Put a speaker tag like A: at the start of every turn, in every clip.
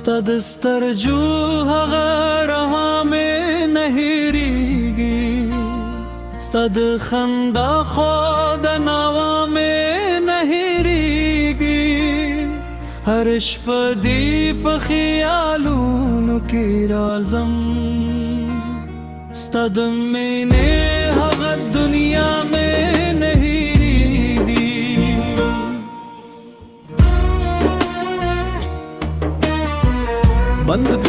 A: ستد سترجو هغه رها مې نهیریږي ستد خندا خو د نوا مې نهیریږي هر شپه دې په خیالونو کې راځم ستد مینې هغه دنیا مې बंद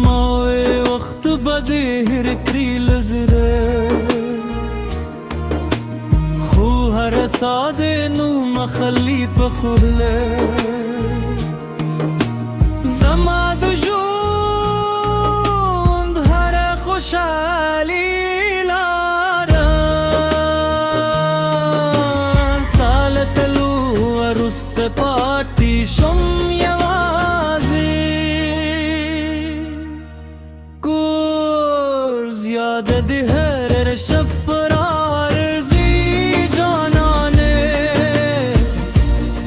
A: मावे वक्त बदे हिर क्रील जरे खू हर सादे नू मखली पखुले जमा दुजूंद हर खुशाली लारा सालतलू अरुस्त पाटी शुम याद हर शब पर आरज़ी जानाने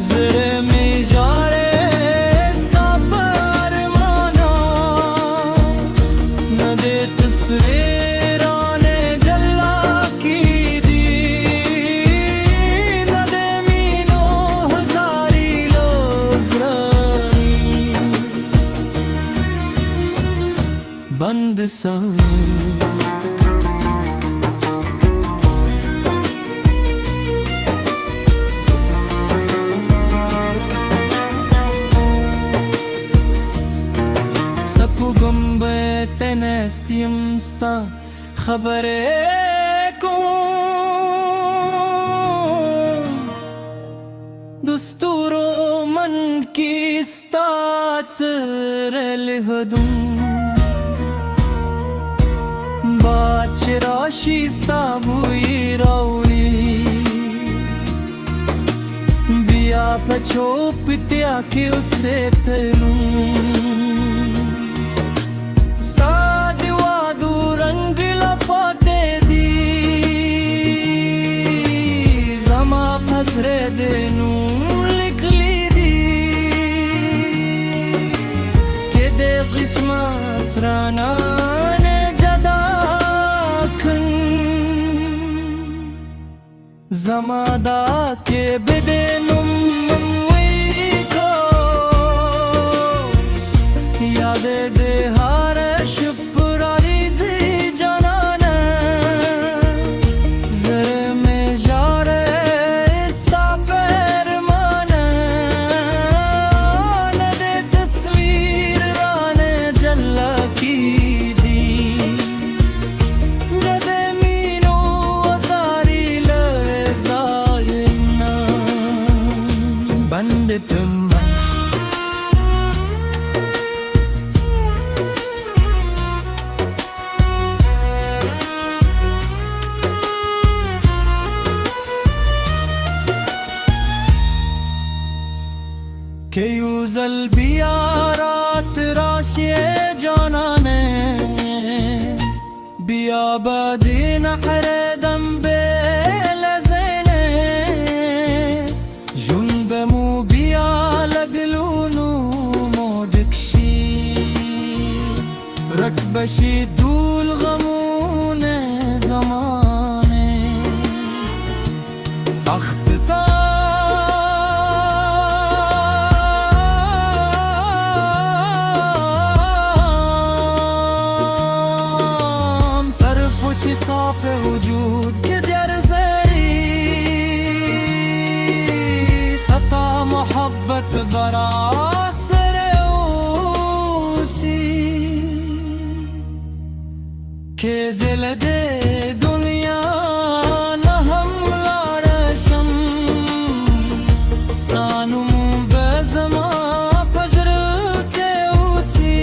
A: ज़रे में जारे स्तापर माना न दे तस्वीराने जल्ला की दी न दे मीनो हजारी लोज़रानी बंद सा تنستیم ستا خبره کوم دستورو من کی ستا چرل هدوم باچ راشی ستا بوی راوی بیا پچو پتیا کے اسے تلوم हसरे देनू लिख ली दी के दे किस्मत राना ने जदा खन जमादा के बेदेनुम को यादे दे हार शुपुरारी जी जाना जरे में जारे के यूजल बिया रात राशिए जाना ने बिया बदी नहर दम बेलज़ने जुंब मु बिया लगलूनु मोदकशी रटबशी दूल गमूने ज़माने अख्ता पे वजूद के जरसरी सता मोहब्बत बरासर उसी के ज़िल दे दुनिया न हम लारशम सानुम बेज़मा फजर के उसी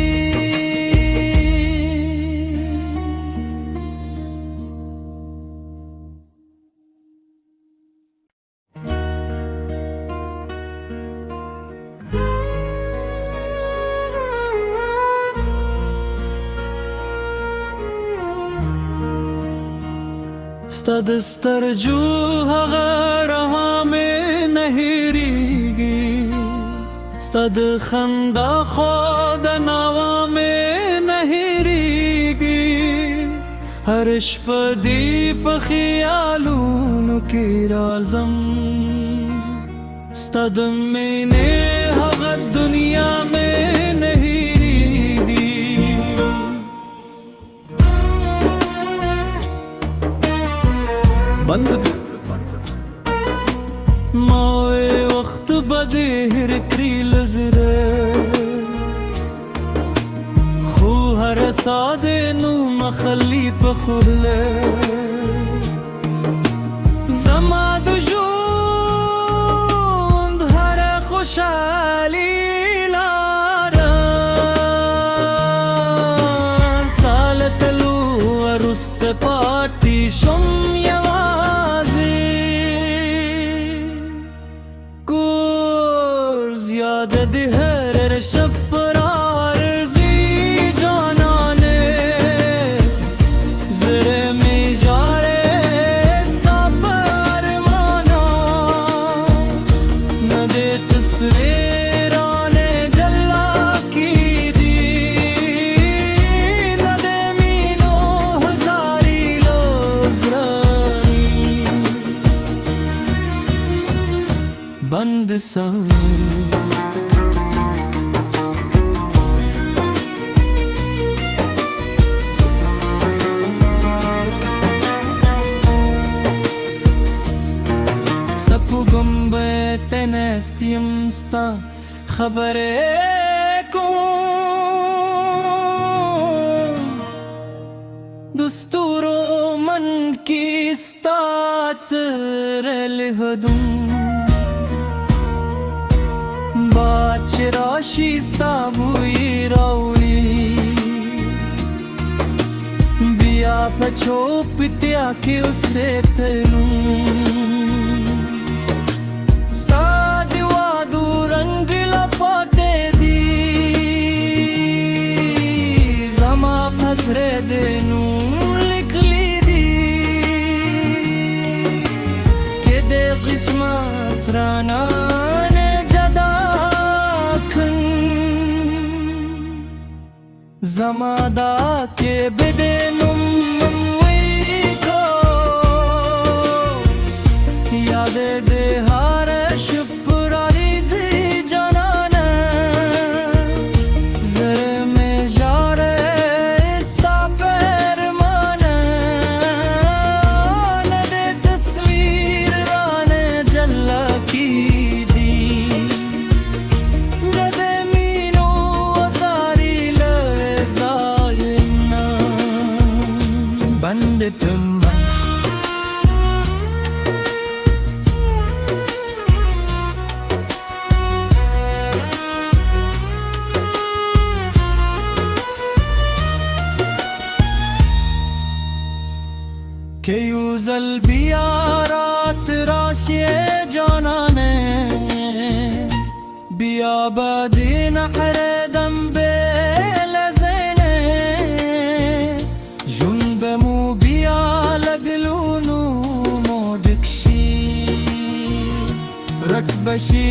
A: ستد سترجو هغه رها مې نهیریږي ستد خندا خود نوا में नहीं रीगी हर शपदी पखियालून की राज़म ستد मैंने हगत दुनिया में नहीं रीगी बंद मावे वक्त बदेर क्रील ज़रे खू हर सादे नू मखली पखुले जमा दुजूंद हर खुशाली लारा सालतलू अरुस्त पाती शुम याद दिहर शपरार जी जाना ने ज़रे में जारे स्तापर माना न दे तस्वीराने जल्ला की दी न दे मीनो हजारी लोज़रानी बंद संग गुम्बे तेनेस्तियमस्ता खबरे को दस्तूरो मन की स्ताचरल हदुम बाचराशी स्ताबुई राउली बिया पछो पित्या के उसरे तलूं हसरे देनू लिख ली दी के दे किस्मत राना ने जदा खन जमादा के बेदेनुम को याद दे हार शुपरारी जी जाना के यूजल बिया रात राशिए जाना ने बिया बदी नहर दम बेलज़ने जुनब मु बिया लगलूनु मोडकशी रकबशी